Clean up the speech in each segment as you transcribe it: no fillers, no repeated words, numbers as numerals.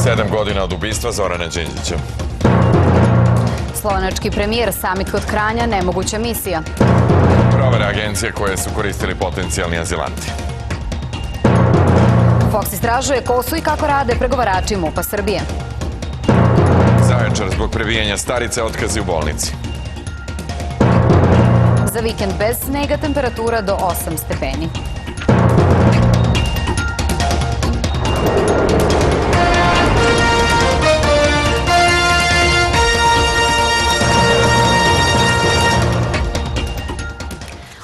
7 godina od ubistva Zorana Đinđića. Slovenački premijer, samit kod Kranja, nemoguća misija. Provere agencije koje su koristili potencijalni azilanti. Fox istražuje ko su i kako rade pregovarači MUP-a Srbije. Zaječar zbog prebijanja starice, otkazi u bolnici. Za vikend bez snega, temperatura do 8 stepeni.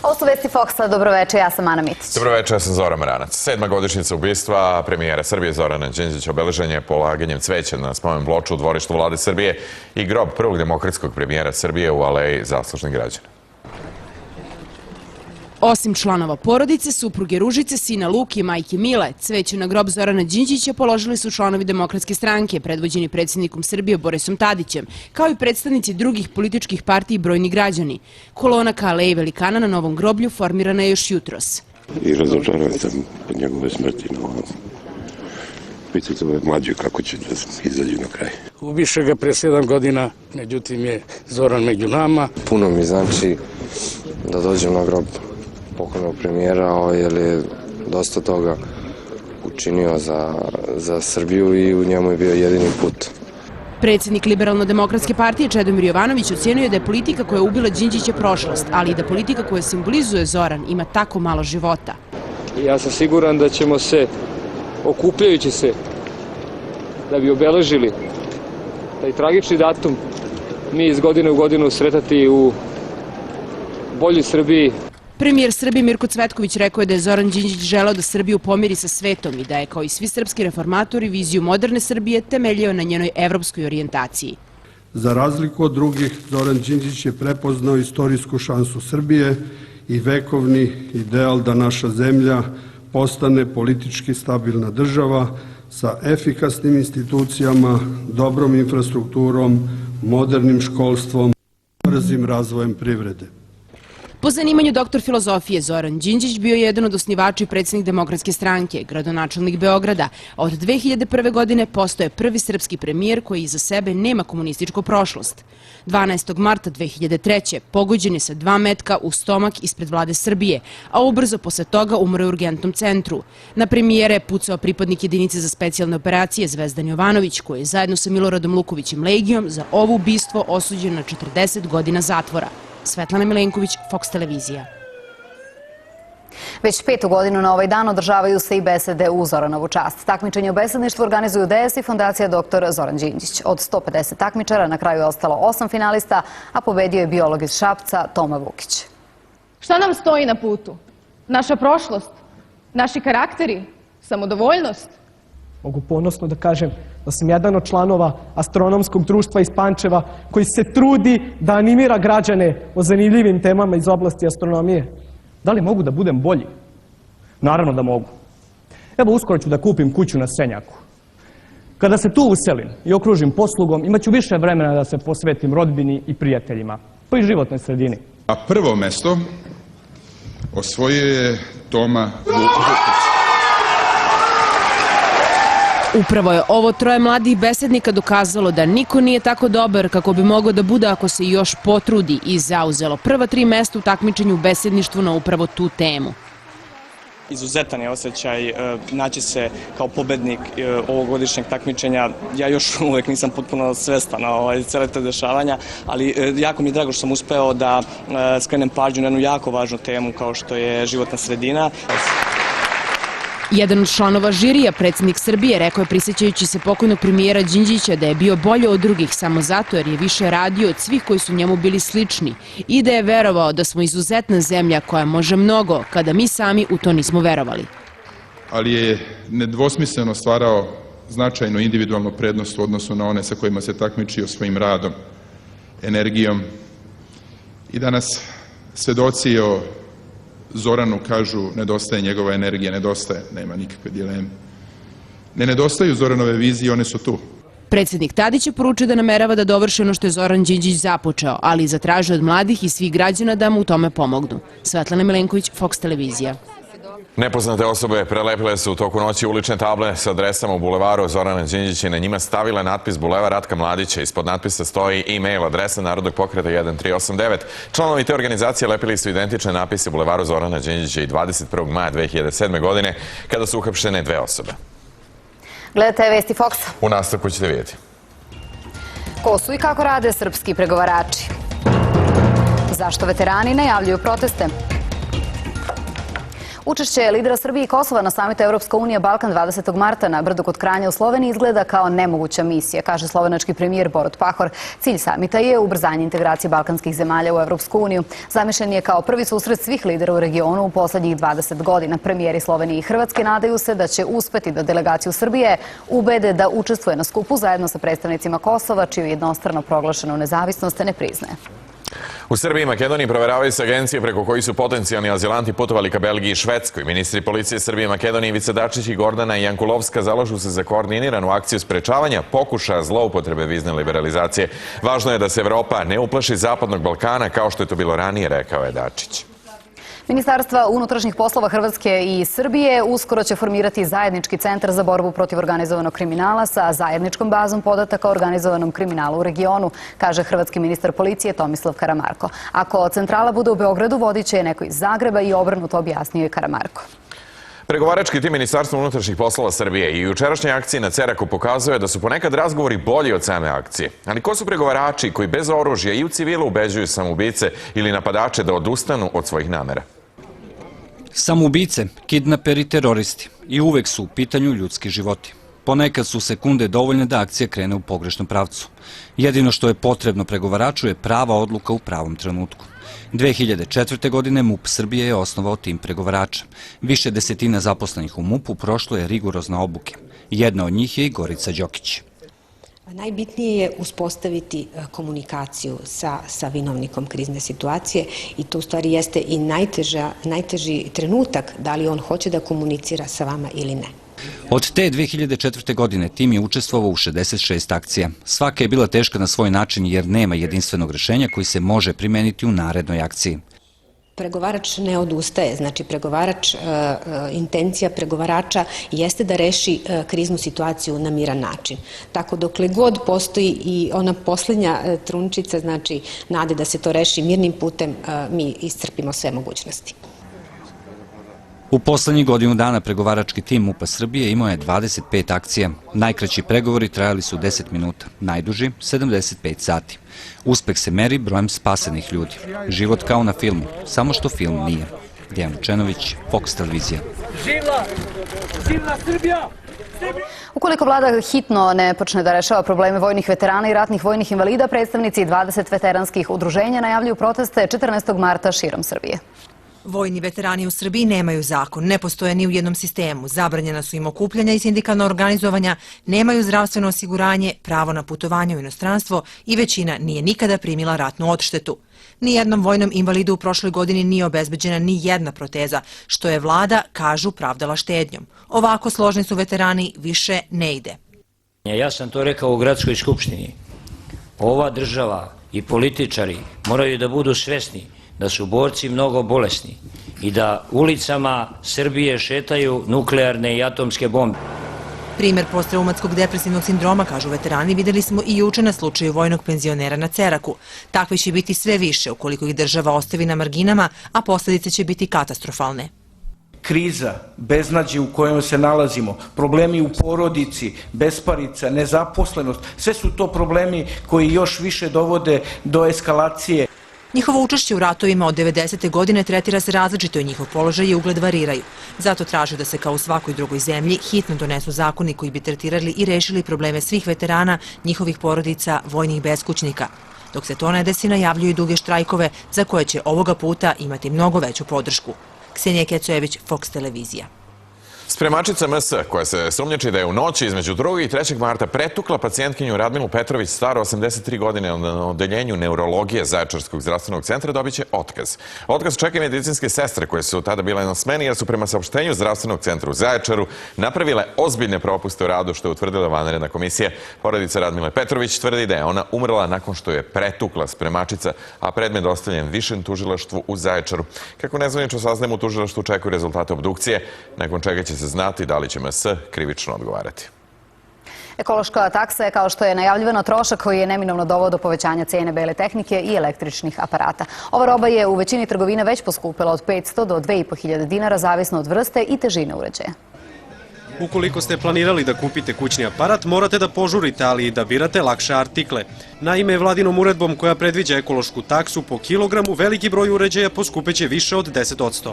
Ovo su vesti Foxa. Dobroveče, ja sam Ana Mitić. Dobroveče, ja sam Zoran Maranac. 7. godišnjica ubistva premijera Srbije Zorana Đinđića obeležen je polaganjem cveća na spomen ploču u dvorištu Vlade Srbije i grob prvog demokratskog premijera Srbije u aleji zaslužnih građana. Osim članova porodice, supruge Ružice, sina Luke i majke Mile, cveće na grob Zorana Đinđića položili su članovi Demokratske stranke, predvođeni predsjednikom Srbije Borisom Tadićem, kao i predstavnici drugih političkih partija i brojni građani. Kolona ka aleji velikana na Novom groblju formirana je još jutros. I razočaran sam od njegove smrti. Pitajte ove mlađe kako će da izađu na kraj. Ubiše ga pre 7 godina, međutim je Zoran među nama. Puno mi znači da dođem na grob pokojnog premijera, jer je dosta toga učinio za Srbiju i u njemu je bio jedini put. Predsjednik Liberalno-demokratske partije Čedomir Jovanović ocenio da je politika koja je ubila Đinđića prošlost, ali i da politika koja simbolizuje Zoran ima tako malo života. Ja sam siguran da ćemo se, okupljajući se da bi obeležili taj tragični datum, mi iz godine u godinu sretati u boljoj Srbiji. Premijer Srbije Mirko Cvetković rekao je da je Zoran Đinđić želeo da Srbiju pomiri sa svetom i da je, kao i svi srpski reformatori, viziju moderne Srbije temeljio na njenoj evropskoj orijentaciji. Za razliku od drugih, Zoran Đinđić je prepoznao istorijsku šansu Srbije i vekovni ideal da naša zemlja postane politički stabilna država sa efikasnim institucijama, dobrom infrastrukturom, modernim školstvom, brzim razvojem privrede. Po zanimanju doktor filozofije, Zoran Đinđić bio je jedan od osnivača i predsjednik Demokratske stranke, gradonačelnik Beograda. Od 2001. godine postao je prvi srpski premijer koji iza sebe nema komunističku prošlost. 12. marta 2003. pogođen je sa 2 metka u stomak ispred Vlade Srbije, a ubrzo posle toga umro u urgentnom centru. Na premijera je pucao pripadnik jedinice za specijalne operacije Zvezdan Jovanović, koji je zajedno sa Miloradom Lukovićem Legijom za ovo ubistvo osuđen na 40 godina zatvora. Svetlana Milenković, Fox televizija. Već 5. godinu na ovaj dan održavaju se i besede u Zoranovu čast. Takmičenje u besedništvu organizuju DS i Fondacija dr. Zoran Đinđić. Od 150 takmičara na kraju je ostalo 8 finalista, a pobedio je biolog iz Šapca Toma Vukić. Šta nam stoji na putu? Naša prošlost? Naši karakteri? Samodovoljnost? Mogu ponosno da kažem da sam jedan od članova astronomskog društva iz Pančeva koji se trudi da animira građane o zanimljivim temama iz oblasti astronomije. Da li mogu da budem bolji? Naravno da mogu. Evo, uskoro ću da kupim kuću na Senjaku. Kada se tu uselim i okružim poslugom, imaću više vremena da se posvetim rodbini i prijateljima, pa i životnoj sredini. A prvo mesto osvojio je Toma Vukić. Upravo je ovo troje mladih besednika dokazalo da niko nije tako dobar kako bi mogao da bude ako se još potrudi i zauzelo prva 3 mesta u takmičenju u besedništvu na upravo tu temu. Izuzetan je osjećaj naći se kao pobednik ovogodišnjeg takmičenja. Ja još uvek nisam potpuno svestan cele te dešavanja, ali jako mi je drago što sam uspeo da skrenem pažnju na jednu jako važnu temu kao što je životna sredina. Jedan od članova žirija, predsjednik Srbije, rekao je prisjećajući se pokojnog premijera Đinđića da je bio bolje od drugih samo zato jer je više radio od svih koji su njemu bili slični i da je verovao da smo izuzetna zemlja koja može mnogo kada mi sami u to nismo verovali. Ali je nedvosmisleno stvarao značajnu individualnu prednost u odnosu na one sa kojima se takmičio svojim radom, energijom. I danas svedoci o Zoranu kažu nedostaje njegova energija, nedostaje, nema nikakve dileme. Ne nedostaju Zoranove vizije, one su tu. Predsjednik Tadić je poručio da namerava da dovrši ono što je Zoran Đinđić započeo, ali i zatražio od mladih i svih građana da mu u tome pomognu. Svetlana Milenković, Fox televizija. Nepoznate osobe prelepile su u toku noći ulične table sa adresama u bulevaru Zorana Đinđića i na njima stavile natpis Bulevar Ratka Mladića. Ispod natpisa stoji e-mail adresa Narodnog pokreta 1389. Članovi te organizacije lepili su identične napise Bulevaru Zorana Đinđića i 21. maja 2007. godine kada su uhapšene dve osobe. Gledate vesti Foxa. U nastavku ćete vidjeti. Ko su i kako rade srpski pregovarači? Zašto veterani najavljuju proteste? Učešće lidera Srbije i Kosova na samitu Evropska unija Balkan 20. marta na Brdu kod Kranja u Sloveniji izgleda kao nemoguća misija, kaže slovenački premijer Borut Pahor. Cilj samita je ubrzanje integracije balkanskih zemalja u Evropsku uniju. Zamišljen je kao prvi susret svih lidera u regionu u poslednjih 20 godina. Premijeri Slovenije i Hrvatske nadaju se da će uspeti da delegaciju Srbije ubede da učestvuje na skupu zajedno sa predstavnicima Kosova, čiju jednostrano proglašenu nezavisnost ne priznaje. U Srbiji i Makedoniji proveravaju se agencije preko kojih su potencijalni azilanti putovali ka Belgiji i Švedskoj. Ministri policije Srbije i Makedonije Ivica Dačić i Gordana Jankulovska zalažu se za koordiniranu akciju sprečavanja pokušaja zloupotrebe vizne liberalizacije. Važno je da se Evropa ne uplaši Zapadnog Balkana kao što je to bilo ranije, rekao je Dačić. Ministarstva unutrašnjih poslova Hrvatske i Srbije uskoro će formirati zajednički centar za borbu protiv organizovanog kriminala sa zajedničkom bazom podataka o organizovanom kriminalu u regionu, kaže hrvatski ministar policije Tomislav Karamarko. Ako centrala bude u Beogradu, vodit će je neko iz Zagreba i obrnuto, objasnio je Karamarko. Pregovarački tim Ministarstva unutrašnjih poslova Srbije i jučerašnje akcije na Ceraku pokazuje da su ponekad razgovori bolji od same akcije. Ali ko su pregovarači koji bez oružja i u civilu ubeđuju samoubice ili napadače da odustanu od svojih namera? Samoubice, kidnaperi, teroristi i uvek su u pitanju ljudski životi. Ponekad su sekunde dovoljne da akcija krene u pogrešnom pravcu. Jedino što je potrebno pregovaraču je prava odluka u pravom trenutku. 2004. godine MUP Srbije je osnovao tim pregovarača. Više desetina zaposlenih u MUP-u prošlo je rigorozne obuke. Jedna od njih je i Gorica Đokić. Najbitnije je uspostaviti komunikaciju sa vinovnikom krizne situacije i to u stvari jeste i najteži trenutak da li on hoće da komunicira sa vama ili ne. Od te 2004. godine tim je učestvovao u 66 akcija. Svaka je bila teška na svoj način jer nema jedinstvenog rešenja koji se može primeniti u narednoj akciji. Pregovarač ne odustaje, znači intencija pregovarača jeste da reši kriznu situaciju na miran način. Tako dokle god postoji i ona posljednja trunčica, znači nade da se to reši mirnim putem, mi iscrpimo sve mogućnosti. U poslednjih godinu dana pregovarački tim MUP-a Srbije imao je 25 akcija. Najkraći pregovori trajali su 10 minuta, najduži 75 sati. Uspeh se meri brojem spasenih ljudi. Život kao na filmu, samo što film nije. Dejan Vučenović, Fox televizija. Živna Srbija! Ukoliko vlada hitno ne počne da rešava probleme vojnih veterana i ratnih vojnih invalida, predstavnici 20 veteranskih udruženja najavljuju proteste 14. marta širom Srbije. Vojni veterani u Srbiji nemaju zakon, ne postoje ni u jednom sistemu, zabranjena su im okupljanja i sindikalna organizovanja, nemaju zdravstveno osiguranje, pravo na putovanje u inostranstvo i većina nije nikada primila ratnu odštetu. Nijednom vojnom invalidu u prošloj godini nije obezbeđena ni jedna proteza, što je vlada, kažu, pravdala štednjom. Ovako složni su veterani, više ne ide. Ja sam to rekao u gradskoj skupštini. Ova država i političari moraju da budu svesni da su borci mnogo bolesni i da ulicama Srbije šetaju nuklearne i atomske bombe. Primer posttraumatskog depresivnog sindroma, kažu veterani, videli smo i juče na slučaju vojnog penzionera na Ceraku. Takve će biti sve više ukoliko ih država ostavi na marginama, a posljedice će biti katastrofalne. Kriza, beznađe u kojoj se nalazimo, problemi u porodici, besparica, nezaposlenost, sve su to problemi koji još više dovode do eskalacije. Njihovo učešće u ratovima od 90. godine tretira se različito i njihov položaj i ugled variraju. Zato traže da se kao u svakoj drugoj zemlji hitno donesu zakoni koji bi tretirali i rešili probleme svih veterana, njihovih porodica, vojnih beskućnika. Dok se to ne desi, najavljuju duge štrajkove za koje će ovoga puta imati mnogo veću podršku. Ksenija Kecojević, Fox televizija. Spremačica MS, koja se sumnjači da je u noći između 2. i 3. marta pretukla pacijentkinju Radmilu Petrović, staro 83 godine, na odeljenju neurologije Zaječarskog zdravstvenog centra, dobit će otkaz. Otkaz čekaju medicinske sestre koje su tada bile na smeni jer su prema saopštenju zdravstvenog centra u Zaječaru napravile ozbiljne propuste u radu, što je utvrdila vanredna komisija. Porodica Radmile Petrović tvrdi da je ona umrla nakon što je pretukla spremačica, a predmet dostavljen Višem tužilaštvu u Zaječaru. Kako nezvanično saznajemo, u tužilaštvu čekaju rezultate obdukcije, nakon čega će se znati da li će MS krivično odgovarati. Ekološka taksa je, kao što je najavljivano, trošak koji je neminovno doveo do povećanja cene bele tehnike i električnih aparata. Ova roba je u većini trgovina već poskupila od 500 do 2500 dinara, zavisno od vrste i težine uređaja. Ukoliko ste planirali da kupite kućni aparat, morate da požurite, ali i da birate lakše artikle. Naime, vladinom uredbom koja predviđa ekološku taksu po kilogramu, veliki broj uređaja poskupeće više od 10%.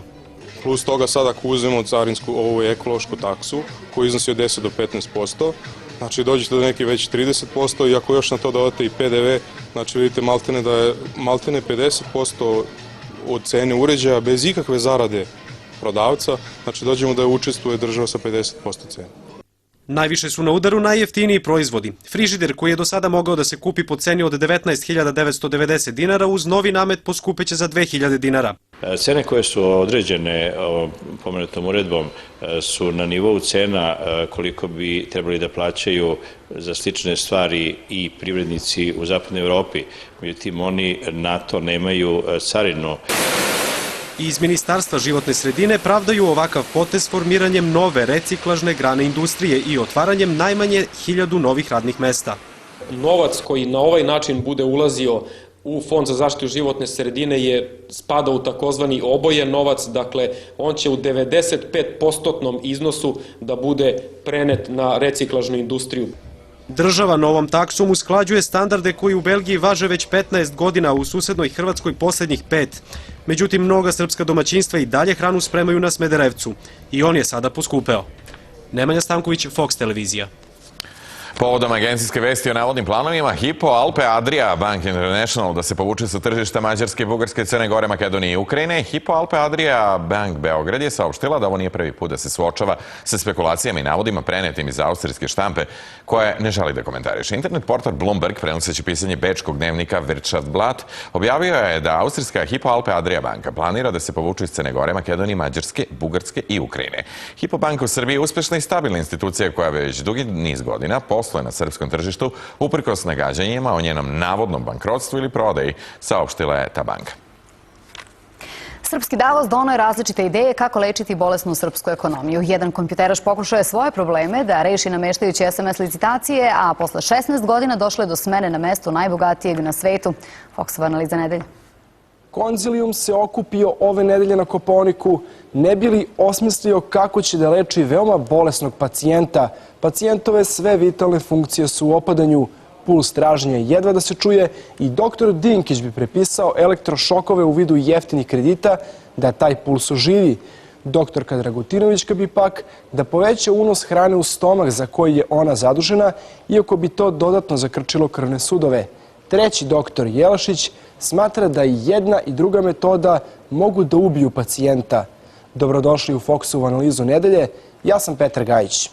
Plus toga sad ako uzmemo carinsku ovu ekološku taksu koju iznosi od 10 do 15%, znači dođete do neki već 30% i ako još na to dodate i PDV, znači vidite maltene da je maltene 50% od cene uređaja bez ikakve zarade prodavca, znači dođemo da je učestvuje država sa 50% cene. Najviše su na udaru najjeftiniji proizvodi. Frižider koji je do sada mogao da se kupi po ceni od 19.990 dinara uz novi namet poskupeće za 2.000 dinara. Cene koje su određene pomenutom uredbom su na nivou cena koliko bi trebali da plaćaju za slične stvari i privrednici u zapadnoj Evropi. Međutim, oni na to nemaju carinu. Iz Ministarstva životne sredine pravdaju ovakav potez formiranjem nove reciklažne grane industrije i otvaranjem najmanje 1000 novih radnih mesta. Novac koji na ovaj način bude ulazio u Fond za zaštitu životne sredine spada u takozvani obojen novac, dakle on će u 95% iznosu da bude prenet na reciklažnu industriju. Država novom taksom usklađuje standarde koji u Belgiji važe već 15 godina, a u susednoj Hrvatskoj poslednjih 5. Međutim, mnoga srpska domaćinstva i dalje hranu spremaju na Smederevcu i on je sada poskupeo. Nemanja Stanković, Fox televizija. Povodom agencijske vesti o navodnim planovima, Hypo Alpe Adria Bank International da se povuče sa tržišta Mađarske, Bugarske, Crne Gore, Makedonije i Ukrajine, Hypo Alpe Adria Bank Beograd je saopštila da ovo nije prvi put da se suočava sa spekulacijama i navodima prenetim iz austrijske štampe, koje ne želi da komentariše. Internet portal Bloomberg, prenoseći pisanje bečkog dnevnika Wirtschaftsblatt, objavio je da austrijska Hypo Alpe Adria banka planira da se povuče iz Crne Gore, Makedonije, Mađarske, Bugarske i Ukrajine. Hypo banka u Srbiji je uspešna i stabilna institucija koja već dugi niz godina posluje na srpskom tržištu, uprkos nagađanjima o njenom navodnom bankrotstvu ili prodaji, saopštila je ta banka. Srpski Davos doneo je različite ideje kako lečiti bolesnu srpsku ekonomiju. Jedan kompjuteraš pokušao je svoje probleme da reši nameštajući SMS licitacije, a posle 16 godina došlo je do smene na mestu najbogatijeg na svetu. Foxova analiza nedelje. Konzilijum se okupio ove nedelje na Kopaoniku, ne bi li osmislio kako će da leči veoma bolesnog pacijenta. Pacijentove sve vitalne funkcije su u opadanju, puls tražnja jedva da se čuje i doktor Dinkić bi prepisao elektrošokove u vidu jeftinih kredita da taj puls oživi. Doktorka Dragutinovićka bi pak da poveća unos hrane u stomak za koji je ona zadužena, iako bi to dodatno zakrčilo krvne sudove. Treći doktor Jelašić smatra da i jedna i druga metoda mogu da ubiju pacijenta. Dobrodošli u Foxovu analizu nedelje, ja sam Petar Gajić.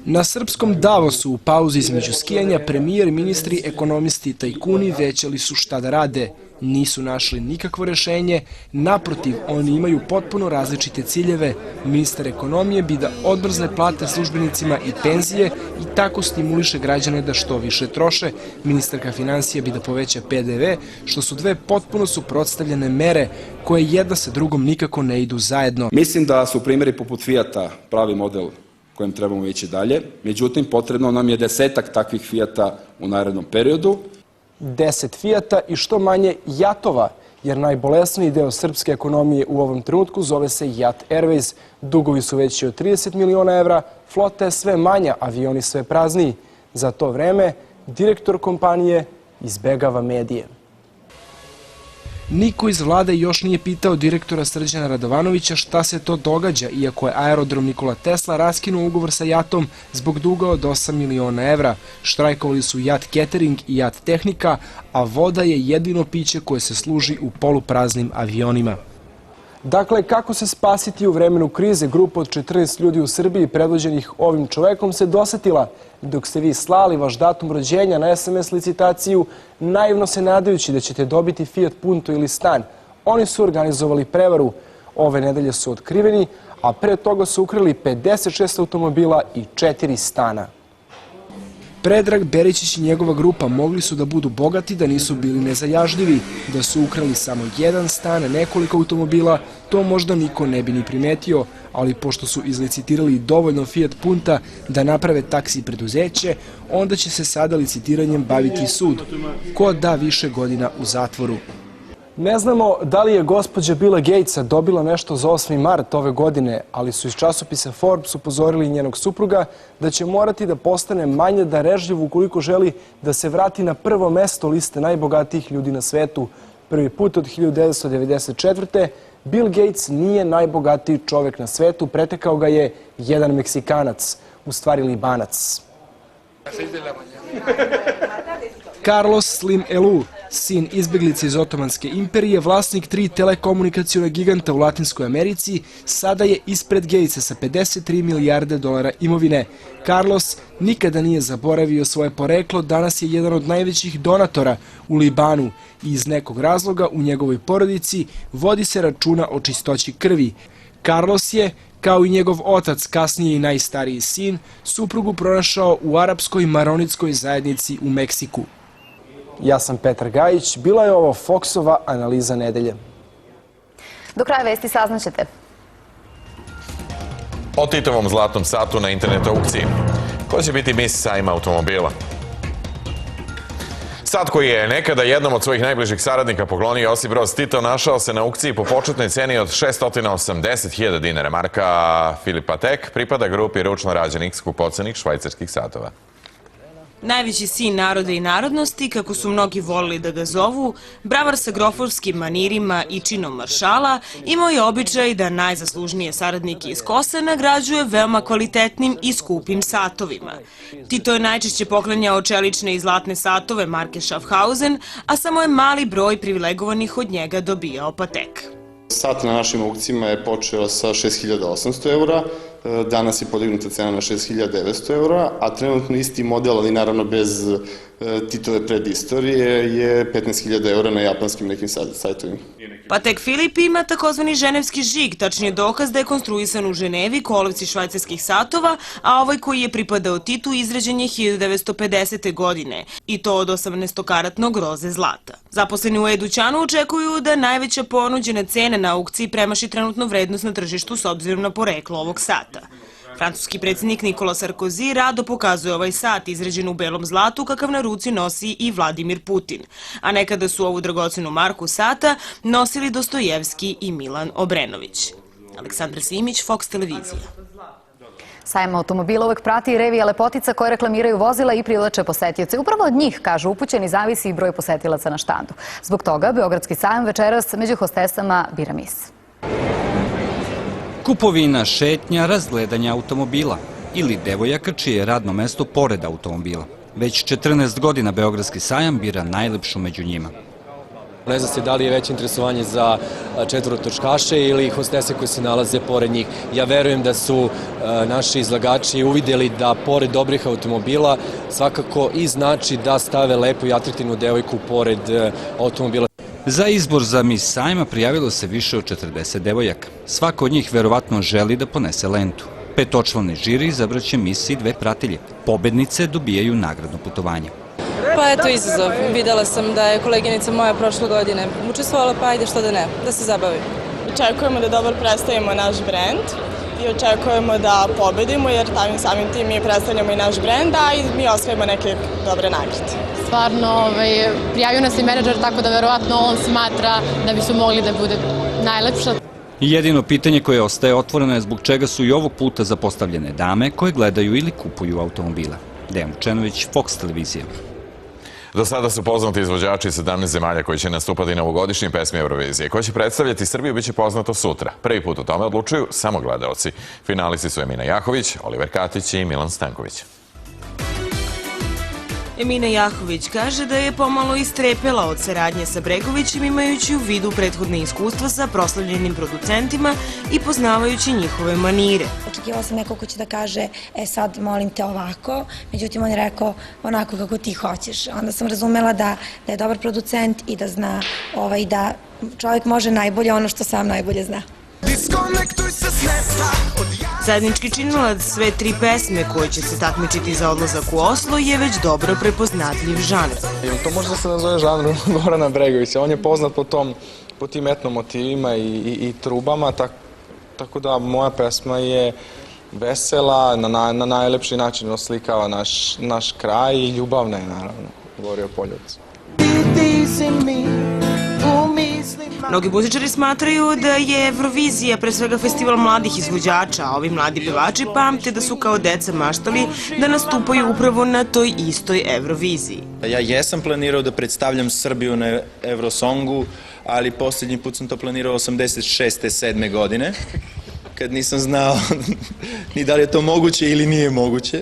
Na srpskom Davosu u pauzi između skijanja premijer, ministri, ekonomisti i tajkuni većali su šta da rade. Nisu našli nikakvo rešenje, naprotiv, oni imaju potpuno različite ciljeve. Ministar ekonomije bi da odmrzne plate službenicima i penzije i tako stimuliše građane da što više troše. Ministarka financija bi da poveća PDV, što su dve potpuno suprotstavljene mere koje jedna sa drugom nikako ne idu zajedno. Mislim da su primjeri poput Fijata pravi model kojem trebamo ići dalje. Međutim, potrebno nam je 10-ak takvih Fijata u narednom periodu. 10 Fijata i što manje jatova, jer najbolesniji deo srpske ekonomije u ovom trenutku zove se Jat Airways. Dugovi su veći od 30 miliona evra, flota je sve manja, avioni sve prazniji. Za to vreme, direktor kompanije izbegava medije. Niko iz vlade još nije pitao direktora Srđana Radovanovića šta se to događa, iako je aerodrom Nikola Tesla raskinuo ugovor sa Jatom zbog duga od 8 miliona evra. Štrajkovali su Jat Catering i Jat Tehnika, a voda je jedino piće koje se služi u polupraznim avionima. Dakle, kako se spasiti u vremenu krize, grupa od 14 ljudi u Srbiji predvođenih ovim čovekom se dosetila dok ste vi slali vaš datum rođenja na SMS licitaciju, naivno se nadajući da ćete dobiti Fiat Punto ili stan. Oni su organizovali prevaru. Ove nedelje su otkriveni, a pre toga su ukrali 56 automobila i 4 stana. Predrag Beričić i njegova grupa mogli su da budu bogati da nisu bili nezajažljivi. Da su ukrali samo jedan stan, nekoliko automobila, to možda niko ne bi ni primetio, ali pošto su izlicitirali dovoljno Fiat Punta da naprave taksi preduzeće, onda će se sada licitiranjem baviti sud. Ko da više godina u zatvoru. Ne znamo da li je gospođa Billa Gatesa dobila nešto za 8. mart ove godine, ali su iz časopisa Forbes upozorili njenog supruga da će morati da postane manje darežljiv ukoliko želi da se vrati na prvo mesto liste najbogatijih ljudi na svetu. Prvi put od 1994. Bill Gates nije najbogatiji čovek na svetu, pretekao ga je jedan Meksikanac, u stvari Libanac. Carlos Slim Elu, sin izbeglice iz Otomanske imperije, vlasnik 3 telekomunikaciona giganta u Latinskoj Americi, sada je ispred Gatesa sa 53 milijarde dolara imovine. Carlos nikada nije zaboravio svoje poreklo, danas je jedan od najvećih donatora u Libanu i iz nekog razloga u njegovoj porodici vodi se računa o čistoći krvi. Carlos je, kao i njegov otac, kasnije i najstariji sin, suprugu pronašao u arapskoj maronitskoj zajednici u Meksiku. Ja sam Petar Gajić, bila je ovo Foxova analiza nedelje. Do kraja vesti saznaćete. O Titovom zlatnom satu na internet aukciji. Ko će biti mis sajma automobila? Sat koji je nekada jednom od svojih najbližih saradnika poklonio Josip Broz Tito našao se na aukciji po početnoj ceni od 680.000 dinara. Marka Filip Patek pripada grupi ručno rađenih skupocenih švajcarskih satova. Najveći sin naroda i narodnosti, kako su mnogi volili da ga zovu, bravar sa groforskim manirima i činom maršala, imao je običaj da najzaslužnije saradnike iz Kose nagrađuje veoma kvalitetnim i skupim satovima. Tito je najčešće poklanjao čelične i zlatne satove marke Schaffhausen, a samo je mali broj privilegovanih od njega dobijao Patek. Sat na našim aukcijama je počeo sa 6.800 eura, danas je podignuta cena na 6.900 eura, a trenutno isti model, ali naravno bez Titove predistorije, je 15.000 eura na japanskim nekim sajtovima. Patek Filip ima takozvani ženevski žig, tačnije dokaz da je konstruisan u Ženevi kolevci švajcarskih satova, a ovaj koji je pripadao Titu izrađen je 1950. godine, i to od 18-karatnog roze zlata. Zaposleni u e-dućanu očekuju da najveća ponuđena cena na aukciji premaši trenutnu vrednost na tržištu s obzirom na poreklo ovog sata. Francuski predsjednik Nikola Sarkozy rado pokazuje ovaj sat izrađen u belom zlatu kakav na ruci nosi i Vladimir Putin, a nekada su ovu dragocenu marku sata nosili Dostojevski i Milan Obrenović. Aleksandra Simić, Fox televizija. Sajam automobila uvek prati i revija lepotica koje reklamiraju vozila i privlače posetioce. Upravo od njih, kažu upućeni, zavisi i broj posetilaca na štandu. Zbog toga Beogradski sajam večeras među hostesama bira mis. Kupovina, šetnja, razgledanja automobila ili devojaka čije je radno mesto pored automobila. Već 14 godina Beogradski sajam bira najlepšu među njima. Ne zna se da li je veće interesovanje za četvorotočkaše ili hostese koje se nalaze pored njih. Ja verujem da su naši izlagači uvidjeli da pored dobrih automobila svakako i znači da stave lepu i atraktivnu devojku pored automobila. Za izbor za mis sajma prijavilo se više od 40 devojaka. Svako od njih verovatno želi da ponese lentu. Petočlani žiri izabraće mis i 2 pratilje. Pobednice dobijaju nagradno putovanje. Pa eto izazov. Videla sam da je koleginica moja prošle godine učestvovala, pa ajde što da ne, da se zabavim. Očekujemo da dobro predstavimo naš brend i očekujemo da pobedimo jer samim tim mi predstavljamo i naš brend, a i mi osvojimo neke dobre nagrade. Stvarno, prijavio nas i menadžer, tako da verovatno on smatra da bi su mogli da bude najlepša. Jedino pitanje koje ostaje otvoreno je zbog čega su i ovog puta zapostavljene dame koje gledaju ili kupuju automobile. Dejan Vučenović, Fox televizija. Do sada su poznati izvođači 17 zemalja koji će nastupati na ovogodišnjim pesmi Eurovizije. Ko će predstavljati Srbiju biće poznato sutra. Prvi put o tome odlučuju samo gledaoci. Finalisti su Emina Jahović, Oliver Katić i Milan Stanković. Emina Jahović kaže da je pomalo istrepela od saradnje sa Bregovićem imajući u vidu prethodne iskustva sa proslavljenim producentima i poznavajući njihove manire. Očekivala sam neko ko će da kaže, sad molim te ovako, međutim on je rekao onako kako ti hoćeš. Onda sam razumela da je dobar producent i da zna da čovjek može najbolje ono što sam najbolje zna. Zajednički činilac sve 3 pesme koje će se takmičiti za odlazak u Oslo je već dobro prepoznatljiv žanr. To može da se nazove žanrom Gorana Bregovića. On je poznat po tim etno motivima i trubama, tako da moja pesma je vesela, na najlepši način oslikava naš kraj i ljubavna je, naravno, govori o Poljevcu. Mnogi muzičari smatraju da je Evrovizija pre svega festival mladih izvođača, a ovi mladi pevači pamte da su kao deca maštali da nastupaju upravo na toj istoj Evroviziji. Ja jesam planirao da predstavljam Srbiju na Eurosongu, ali posljednji put sam to planirao 86. 7. godine, kad nisam znao ni da li je to moguće ili nije moguće.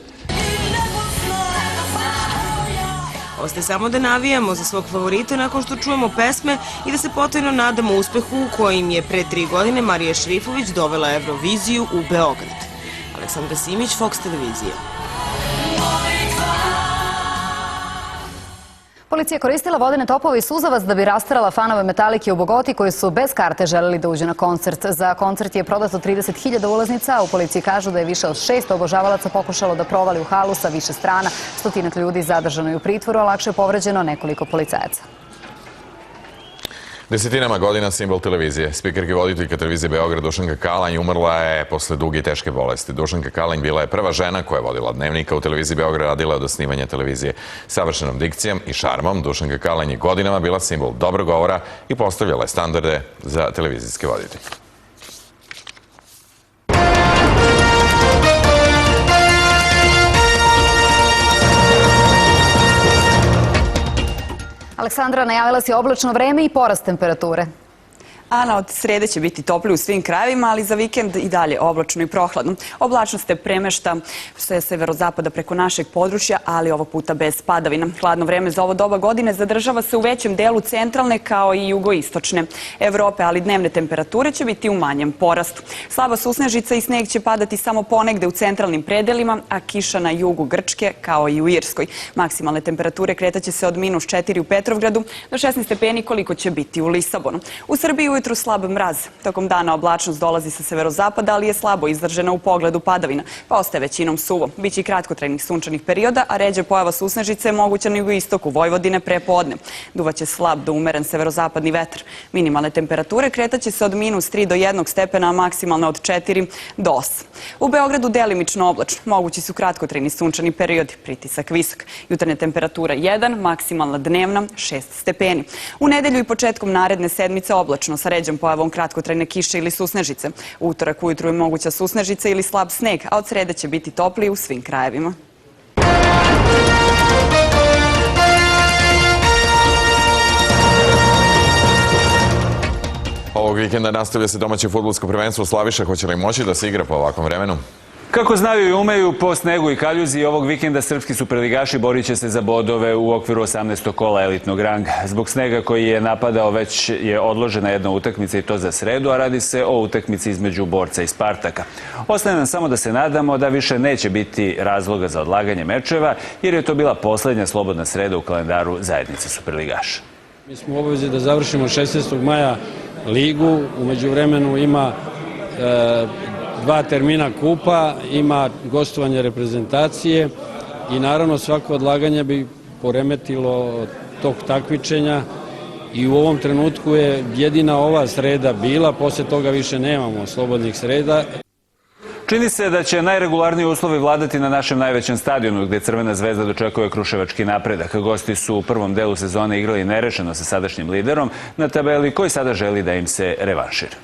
Ostaje samo da navijamo za svog favorita nakon što čujemo pesme i da se potajno nadamo uspehu kojim je pre 3 godine Marija Šrifović dovela Evroviziju u Beograd. Aleksandra Simić, Fox televizija. Policija je koristila vodene topove i suzavac da bi rasterala fanove Metalike u Bogoti koji su bez karte želeli da uđu na koncert. Za koncert je prodato 30.000 ulaznica, a u policiji kažu da je više od 600 obožavalaca pokušalo da provali u halu sa više strana. 100 ljudi zadržano je u pritvoru, a lakše je povređeno nekoliko policajaca. Desetinama godina simbol televizije. Spikerka i voditeljka televizije Beograd Dušanka Kalanj umrla je posle duge i teške bolesti. Dušanka Kalanj bila je prva žena koja je vodila Dnevnika u televiziji Beograd, radila od osnivanja televizije. Savršenom dikcijom i šarmom Dušanka Kalanj je godinama bila simbol dobrog govora i postavljala je standarde za televizijske voditelje. Aleksandra, najavila si oblačno vreme i porast temperature. Ana, od srede će biti toplije u svim krajevima, ali za vikend i dalje oblačno i prohladno. Oblačnost se premešta sve severozapada preko našeg područja, ali ovog puta bez padavina. Hladno vreme za ovo doba godine zadržava se u većem delu centralne kao i jugoistočne Evrope, ali dnevne temperature će biti u manjem porastu. Slaba susnežica i sneg će padati samo ponegde u centralnim predelima, a kiša na jugu Grčke kao i u Irskoj. Maksimalne temperature kretaće se od -4 u Petrovgradu do 16 stepeni koliko će biti u Lisabonu. U Srbiji ujutru slab mraz. Tokom dana oblačnost dolazi sa severozapada, ali je slabo izražena u pogledu padavina, pa ostaje većinom suvo. Biće i kratkotrajnih sunčanih perioda, a ređa pojava susnežice je moguća na jugoistoku Vojvodine pre podne. Duvaće slab do umeren severozapadni vetar. Minimalne temperature kretaće se od -3 do 1 stepena, a maksimalno od 4 do 8. U Beogradu delimično oblačno. Mogući su kratkotrajni sunčani periodi, pritisak visok. Jutarnja temperatura 1, maksimalna dnevna 6 stepeni. U nedelju i početkom naredne sedmice oblačno sa ređom pojavom kratkotrajne kiše ili susnežice. U utorak ujutru je moguća susnežica ili slab sneg, a od srede će biti toplije u svim krajevima. Ovog vikenda nastavlja se domaće fudbalsko prvenstvo. Slaviša, hoće li moći da se igra po ovakvom vremenu? Kako znaju i umeju, po snegu i kaljuzi, ovog vikenda srpski superligaši borit će se za bodove u okviru 18. kola elitnog ranga. Zbog snega koji je napadao već je odložena jedna utakmica i to za sredu, a radi se o utakmici između Borca i Spartaka. Ostaje nam samo da se nadamo da više neće biti razloga za odlaganje mečeva, jer je to bila poslednja slobodna sreda u kalendaru zajednice superligaša. Mi smo u obavezi da završimo 16. maja ligu, u međuvremenu ima 2 termina kupa, ima gostovanje reprezentacije i naravno svako odlaganje bi poremetilo tog takmičenja i u ovom trenutku je jedina ova sreda bila, posle toga više nemamo slobodnih sreda. Čini se da će najregularniji uslovi vladati na našem najvećem stadionu, gde Crvena zvezda dočekuje kruševački napredak. Gosti su u prvom delu sezone igrali nerešeno sa sadašnjim liderom na tabeli koji sada želi da im se revanšira.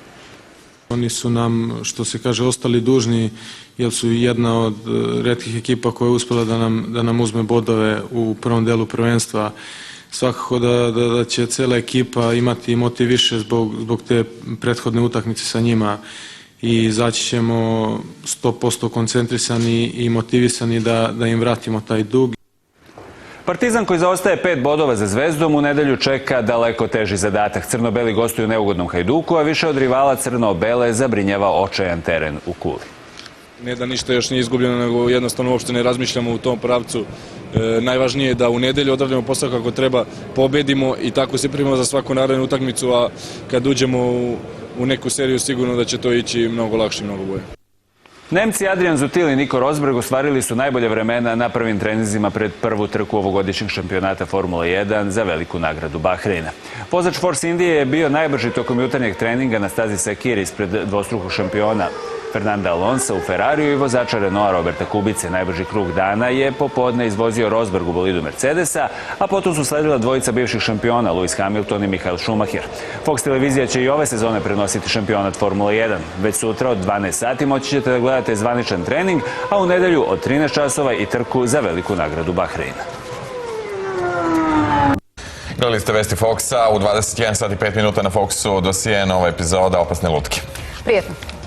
Oni su nam, što se kaže, ostali dužni, jer su jedna od retkih ekipa koja je uspela da nam uzme bodove u prvom delu prvenstva. Svakako da će cela ekipa imati motiv više zbog te prethodne utakmice sa njima i izaći ćemo 100% koncentrisani i motivisani da im vratimo taj dug. Partizan koji zaostaje 5 bodova za Zvezdom u nedelju čeka daleko teži zadatak. Crno-beli gostuju u neugodnom Hajduku, a više od rivala crno-bele zabrinjava očajan teren u Kuli. Ne da ništa još nije izgubljeno, nego jednostavno uopšte ne razmišljamo u tom pravcu. Najvažnije je da u nedelju odradimo posao kako treba, pobedimo i tako se primamo za svaku narednu utakmicu, a kad uđemo u neku seriju sigurno da će to ići mnogo lakše i mnogo bolje. Nemci Adrian Zutil i Nico Rosberg ostvarili su najbolje vremena na prvim treninzima pred prvu trku ovogodišnjeg šampionata Formula 1 za veliku nagradu Bahreina. Vozač Force Indije je bio najbrži tokom jutarnjeg treninga na stazi Sakir ispred dvostrukog šampiona Fernanda Alonsa u Ferrariju i vozača Renaulta Roberta Kubice. Najbrži krug dana je popodne izvozio Rosberg u bolidu Mercedesa, a potom su sledila dvojica bivših šampiona Lewis Hamilton i Michael Schumacher. Fox televizija će i ove sezone prenositi šampionat Formula 1. Već sutra od 12 sati moći ćete da gledate zvaničan trening, a u nedelju od 13 časova i trku za veliku nagradu Bahreina. Gledali ste vesti Foxa u 21 sati 5 minuta na Foxu dosije nova epizoda Opasne lutke. Prijetno.